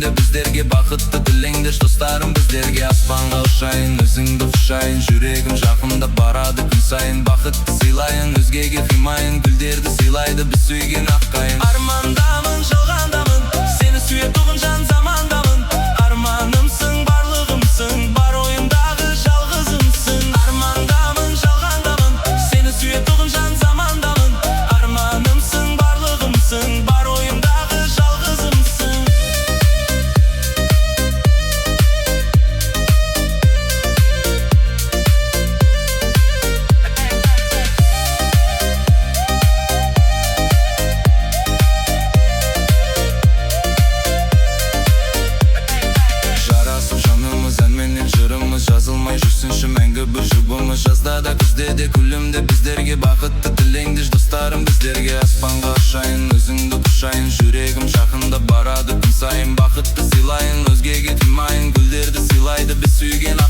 күлімде біздерге бақытты тілеңдер достарым біздерге. Аспанға ұшайын, өзіңді құшайын, жүрегім жақында барады күн сайын. Бақытты сыйлайын, өзгеге қимайын, гүлдерді сыйлайды біз сүйген аққайын. Армандамын, жалғандамын, сені сүйетұғын жан замандамын. Арманымсың, барлығымсың, бар ойымдағы жалғызымсың. Армандамын, жалғандамын, сені сүйетұғын жан замандамын. Арманымсың, барлығымсың, бар ойымдағы жалғызымсың. Жазылмай жүрсінші мәңгі бір жұбымыз. Жазда да күзде де күлімде біздерге бақытты тілеңдер достарым біздерге. Аспанға ұшайын, өзіңді құшайын, жүрегім жақында барады күн сайын. Бақытты сыйлайын, өзгеге қимайын, гүлдерді сыйлайды біз сүйген